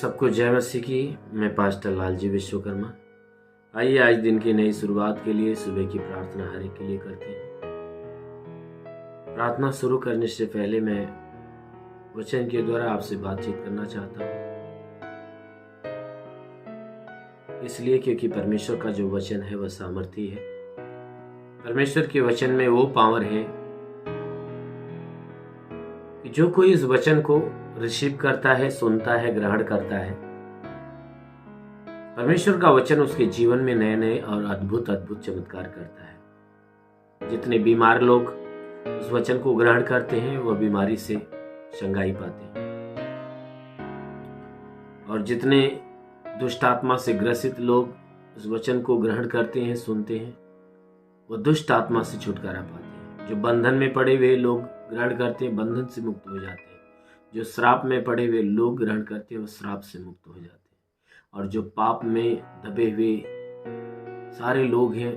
सबको जय मसीह की। मैं पास्टर लालजी विश्वकर्मा। आइए आज दिन की नई शुरुआत के लिए सुबह की प्रार्थना हर एक के लिए करते हैं। प्रार्थना शुरू करने से पहले मैं वचन के द्वारा आपसे बातचीत करना चाहता हूँ, इसलिए क्योंकि परमेश्वर का जो वचन है वह सामर्थी है। परमेश्वर के वचन में वो पावर है कि जो कोई इस वचन को रिसीव करता है, सुनता है, ग्रहण करता है, परमेश्वर का वचन उसके जीवन में नए नए और अद्भुत अद्भुत चमत्कार करता है। जितने बीमार लोग उस वचन को ग्रहण करते हैं वह बीमारी से चंगाई पाते हैं, और जितने दुष्ट आत्मा से ग्रसित लोग उस वचन को ग्रहण करते हैं, सुनते हैं, वह दुष्ट आत्मा से छुटकारा पाते हैं। जो बंधन में पड़े हुए लोग ग्रहण करते हैं, बंधन से मुक्त हो जाते हैं। जो श्राप में पड़े हुए लोग ग्रहण करते हैं, वो श्राप से मुक्त हो जाते हैं। और जो पाप में दबे हुए सारे लोग हैं,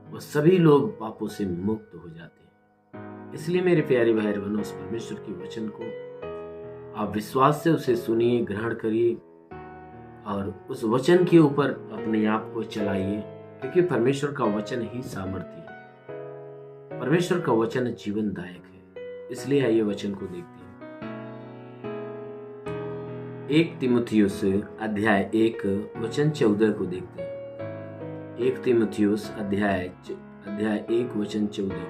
वो सभी लोग पापों से मुक्त हो जाते हैं। इसलिए मेरे प्यारे भाई बहनों, उस परमेश्वर के वचन को आप विश्वास से उसे सुनिए, ग्रहण करिए और उस वचन के ऊपर अपने आप को चलाइए, क्योंकि परमेश्वर का वचन ही सामर्थ्य है। परमेश्वर का वचन जीवनदायक है। इसलिए आइए वचन को देखते हैं। 1 तीमुथियुस अध्याय 1 वचन 14 को देखते हैं। 1 तीमुथियुस अध्याय 1 वचन 14।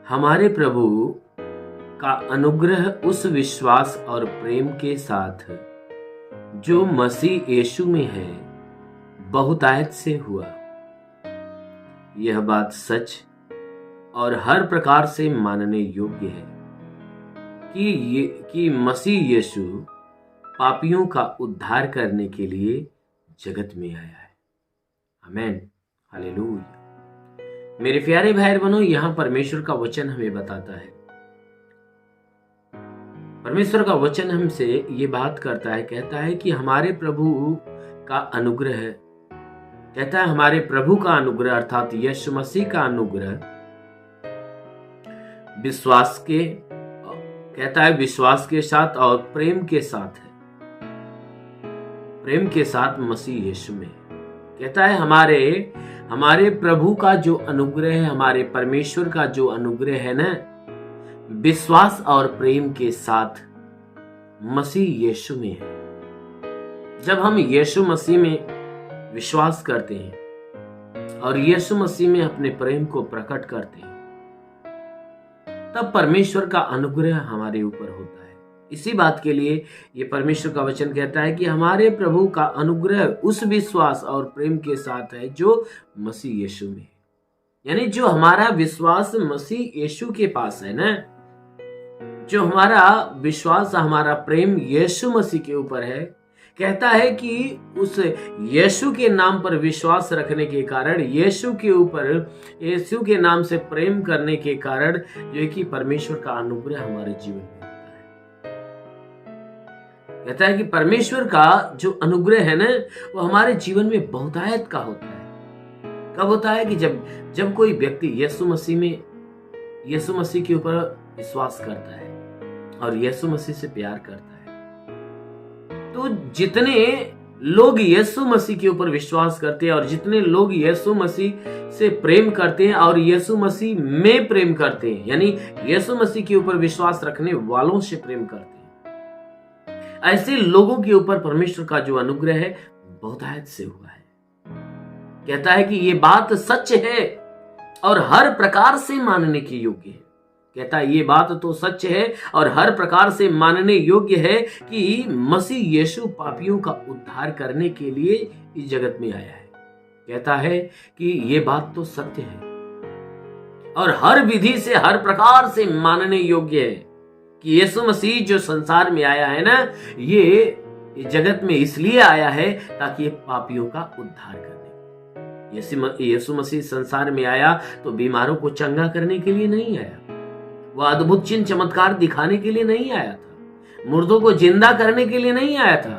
हमारे प्रभु का अनुग्रह उस विश्वास और प्रेम के साथ जो मसीह यीशु में है बहुतायत से हुआ। यह बात सच और हर प्रकार से मानने योग्य है कि मसीह यीशु पापियों का उद्धार करने के लिए जगत में आया है। आमीन, हालेलुया। मेरे प्यारे भाई बहनों, यहां परमेश्वर का वचन हमें बताता है, परमेश्वर का वचन हमसे ये बात करता है, कहता है कि हमारे प्रभु का अनुग्रह है। कहता है हमारे प्रभु का अनुग्रह अर्थात यीशु मसीह का अनुग्रह विश्वास के, कहता है विश्वास के साथ और प्रेम के साथ है। प्रेम के साथ मसीह यीशु में। कहता है हमारे प्रभु का जो अनुग्रह है, हमारे परमेश्वर का जो अनुग्रह है ना, विश्वास और प्रेम के साथ मसीह यीशु में है। जब हम यीशु मसीह में विश्वास करते हैं और यीशु मसीह में अपने प्रेम को प्रकट करते हैं, तब परमेश्वर का अनुग्रह हमारे ऊपर होता है। इसी बात के लिए ये परमेश्वर का वचन कहता है कि हमारे प्रभु का अनुग्रह उस विश्वास और प्रेम के साथ है जो मसीह यीशु में है। यानी जो हमारा विश्वास मसीह यीशु के पास है ना, जो हमारा विश्वास, हमारा प्रेम यीशु मसीह के ऊपर है, कहता है कि उस यीशु के नाम पर विश्वास रखने के कारण, यीशु के ऊपर, यीशु के नाम से प्रेम करने के कारण जो है कि परमेश्वर का अनुग्रह हमारे जीवन में होता है। कहता है कि परमेश्वर का जो अनुग्रह है ना, वो हमारे जीवन में बहुतायत का होता है। कब होता है कि जब कोई व्यक्ति यीशु मसीह के ऊपर विश्वास करता है और यीशु मसीह से प्यार करता है। तो जितने लोग यीशु मसीह के ऊपर विश्वास करते हैं और जितने लोग यीशु मसीह से प्रेम करते हैं और यीशु मसीह में प्रेम करते हैं, यानी यीशु मसीह के ऊपर विश्वास रखने वालों से प्रेम करते हैं, ऐसे लोगों के ऊपर परमेश्वर का जो अनुग्रह है बहुतायत से हुआ है। कहता है कि ये बात सच है और हर प्रकार से मानने के योग्य है। कहता है ये बात तो सच है और हर प्रकार से मानने योग्य है कि मसीह यीशु पापियों का उद्धार करने के लिए इस जगत में आया है। कहता है कि ये बात तो सत्य है और हर विधि से, हर प्रकार से मानने योग्य है कि यीशु मसीह जो संसार में आया है ना, ये जगत में इसलिए आया है ताकि ये पापियों का उद्धार करे। यीशु मसीह संसार में आया तो बीमारों को चंगा करने के लिए नहीं आया, वह अद्भुत चिन्ह चमत्कार दिखाने के लिए नहीं आया था, मुर्दों को जिंदा करने के लिए नहीं आया था।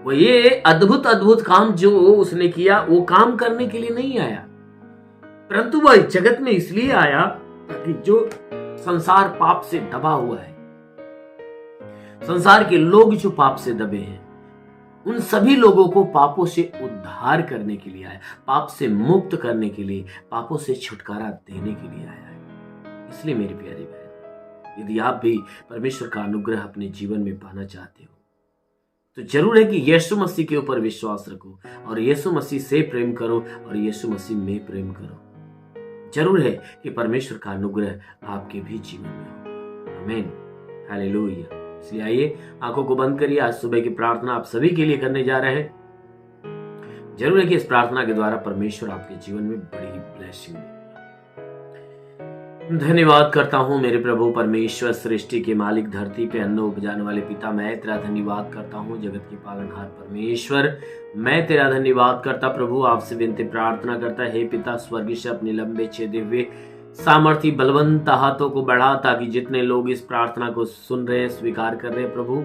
वो ये अद्भुत काम जो उसने किया वो काम करने के लिए नहीं आया, परंतु वह जगत में इसलिए आया ताकि जो संसार पाप से दबा हुआ है, संसार के लोग जो पाप से दबे हैं, उन सभी लोगों को पापों से उद्धार करने के लिए आया, पाप से मुक्त करने के लिए, पापों से छुटकारा देने के लिए आया है। इसलिए मेरी प्यारी बहन, यदि आप भी परमेश्वर का अनुग्रह अपने जीवन में पाना चाहते हो, तो जरूर है कि यीशु मसीह के ऊपर विश्वास रखो और यीशु मसीह से प्रेम करो और यीशु मसीह में प्रेम करो। जरूर है कि परमेश्वर का अनुग्रह आपके भी जीवन में हो। आमीन, हालेलुया। इसलिए आइए आंखों को बंद करिए। आज सुबह की प्रार्थना आप सभी के लिए करने जा रहे हैं। जरूर है कि इस प्रार्थना के द्वारा परमेश्वर आपके जीवन में बड़ी ब्लेसिंग दे। धन्यवाद करता हूँ मेरे प्रभु परमेश्वर, सृष्टि के मालिक, धरती पे अन्न उपजाने वाले पिता, मैं तेरा धन्यवाद करता हूँ। जगत के पालनहार परमेश्वर, मैं तेरा धन्यवाद करता प्रभु, आपसे विनती प्रार्थना करता, हे पिता स्वर्ग से अपने लंबे छेदे हुए सामर्थी बलवंत हाथों को बढ़ा, ताकि जितने लोग इस प्रार्थना को सुन रहे हैं, स्वीकार कर रहे हैं प्रभु,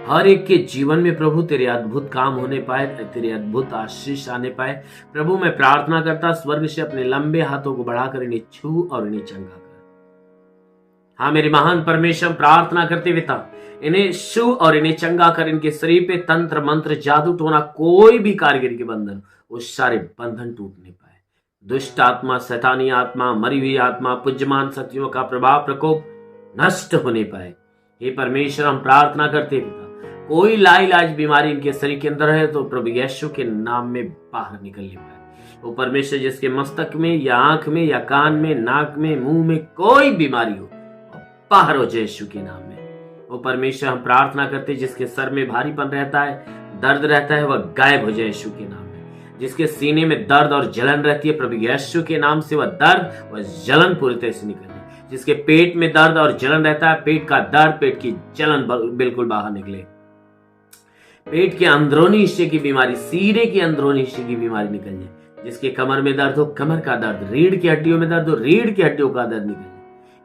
हर एक के जीवन में प्रभु तेरे अद्भुत काम होने पाए, तेरे अद्भुत आशीष आने पाए। प्रभु मैं प्रार्थना करता, स्वर्ग से अपने लंबे हाथों को बढ़ाकर इन्हें छू और इन्हें चंगा कर। हाँ मेरे महान परमेश्वर, प्रार्थना करते पिता, इन्हें छू और इन्हें चंगा कर। इनके शरीर पे तंत्र मंत्र जादू टोना कोई भी कारीगरी के बंधन, वो सारे बंधन टूटने पाए। दुष्ट आत्मा, शैतानी आत्मा, मरी हुई आत्मा, पूज्यमान शक्तियों का प्रभाव प्रकोप नष्ट होने पाए। हे परमेश्वर हम प्रार्थना करते पिता, कोई लाइलाज बीमारी इनके शरीर के अंदर है तो प्रभु यीशु के नाम में बाहर निकलने पाए। वो परमेश्वर जिसके मस्तक में या आंख में या कान में, नाक में, मुंह में कोई बीमारी हो, बाहर हो जाए यीशु के नाम में। वो परमेश्वर हम प्रार्थना करते, जिसके सर में भारीपन रहता है, दर्द रहता है, वह गायब हो जाए यीशु के नाम में। जिसके सीने में दर्द और जलन रहती है, प्रभु यीशु के नाम से वह दर्द व जलन पूरी तरह से निकले। जिसके पेट में दर्द और जलन रहता है, पेट का दर्द, पेट की जलन बिल्कुल बाहर निकले। पेट के अंदरूनी हिस्से की बीमारी, सीने के अंदरूनी हिस्से की बीमारी निकल जाए। जिसके कमर में दर्द हो, कमर का दर्द, रीढ़ की हड्डियों में दर्द हो, रीढ़ की हड्डियों का दर्द निकल जाए।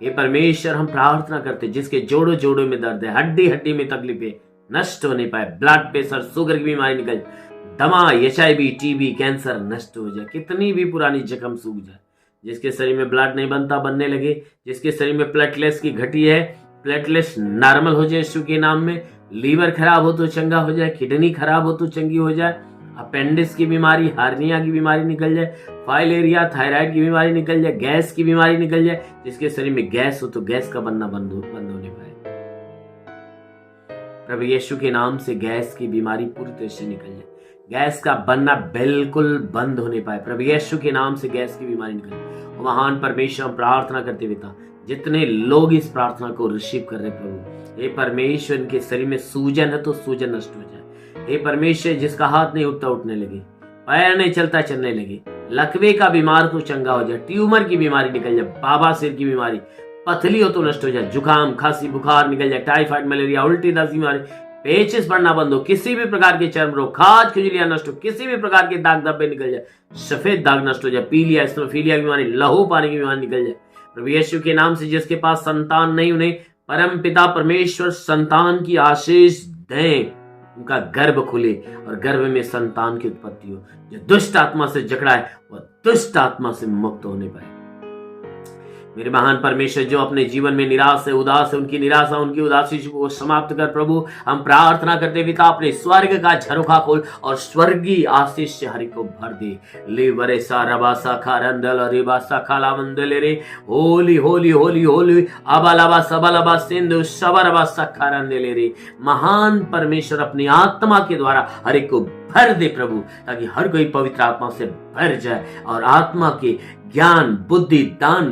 ये परमेश्वर हम प्रार्थना करते, जिसके जोड़ों जोड़ों में दर्द है, हड्डी हड्डी में तकलीफें नष्ट होने पाए। ब्लड प्रेशर, शुगर की बीमारी निकल जाए, दमा, HIV, TB, कैंसर नष्ट हो जाए। कितनी भी पुरानी जख्म सूख जाए। जिसके शरीर में ब्लड नहीं बनता, बनने लगे। जिसके शरीर में प्लेटलेट्स की घटी है, प्लेटलेट्स नॉर्मल हो जाए यीशु के नाम में। लीवर खराब हो तो चंगा हो जाए, किडनी खराब हो तो चंगी हो जाए। अपेंडिक्स की बीमारी, हार्निया की बीमारी निकल जाए, फाइलेरिया, थायराइड की बीमारी निकल जाए, गैस की बीमारी निकल जाए। जिसके शरीर में गैस हो तो गैस का बनना बंद होने पाए। प्रभु यीशु के नाम से गैस की बीमारी पूरी तरह से निकल जाए, गैस का बनना बिल्कुल बंद होने पाए। प्रभु यीशु के नाम से गैस की बीमारी निकल जाए। महान परमेश्वर हम प्रार्थना करते पिता, जितने लोग इस प्रार्थना को रिसीव कर रहे प्रभु, हे परमेश्वर इनके शरीर में सूजन है तो सूजन नष्ट हो जाए। हे परमेश्वर जिसका हाथ नहीं उठता उठने लगे, पैर नहीं चलता चलने लगे, लकवे का बीमार तो चंगा हो जाए, ट्यूमर की बीमारी निकल जाए, बाबा सिर की बीमारी, पथली हो तो नष्ट हो जाए, जुकाम, खांसी, बुखार निकल जाए, टाइफाइड, मलेरिया, उल्टी, दस्त बीमारी, पेचिस बढ़ना बंद हो, किसी भी प्रकार के चर्म रोग, खाज खुजलियां नष्ट हो, किसी भी प्रकार के दाग धब्बे निकल जाए, सफेद दाग नष्ट हो जाए, पीलिया, स्नोफीलिया की बीमारी, लहू पानी की बीमारी निकल जाए। प्रभु यीशु के नाम से जिसके पास संतान नहीं, उन्हें परम पिता परमेश्वर संतान की आशीष दें, उनका गर्भ खुले और गर्भ में संतान की उत्पत्ति हो। जो दुष्ट आत्मा से जकड़ा है वह दुष्ट आत्मा से मुक्त होने पाए। मेरे महान परमेश्वर जो अपने जीवन में निराश है, उदास है, उनकी निराशा, उनकी उदासी को समाप्त कर प्रभु। हम प्रार्थना करते पिता, अपने स्वर्ग का झरोखा खोल और स्वर्गीय आशीष से हरि को भर दे। ले वरे सा रबा सा खारंदल रेबा सा खाला मंदले रे, होली होली होली होली अबलबा सबलबा सिंधु सबरबा सा खारंदले रे। महान परमेश्वर अपनी आत्मा के द्वारा हरि को भर दे प्रभु, ताकि हर कोई पवित्र आत्मा से भर जाए और आत्मा के ज्ञान, बुद्धि, दान,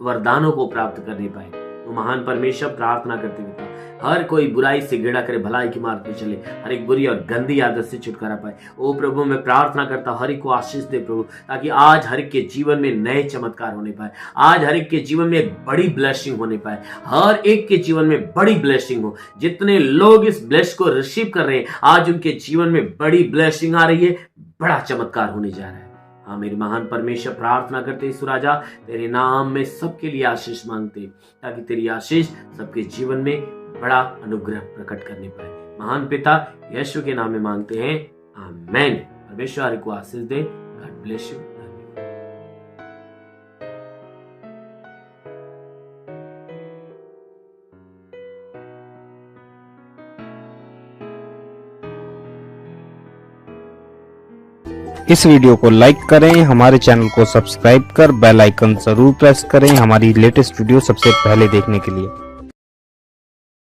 वरदानों को प्राप्त करने पाए। तो महान परमेश्वर प्रार्थना करते पिता, हर कोई बुराई से घृणा करे, भलाई की मार्ग पे चले, हर एक बुरी और गंदी आदत से छुटकारा पाए। ओ प्रभु मैं प्रार्थना करता हर एक को आशीष दे प्रभु, ताकि आज हर एक के जीवन में नए चमत्कार होने पाए, आज हर एक के जीवन में एक बड़ी ब्लेसिंग होने पाए, हर एक के जीवन में बड़ी ब्लेसिंग हो। जितने लोग इस ब्लेस को रिसीव कर रहे हैं, आज उनके जीवन में बड़ी ब्लेसिंग आ रही है, बड़ा चमत्कार होने जा रहा है। हाँ मेरे महान परमेश्वर प्रार्थना करते ईश्वर राजा, तेरे नाम में सबके लिए आशीष मांगते, ताकि तेरी आशीष सबके जीवन में बड़ा अनुग्रह प्रकट करने पाए। महान पिता यीशु के नाम में मांगते हैं, आमेन। परमेश्वर को आशीष दे। God bless you. इस वीडियो को लाइक करें, हमारे चैनल को सब्सक्राइब कर बेल आइकन जरूर प्रेस करें हमारी लेटेस्ट वीडियो सबसे पहले देखने के लिए।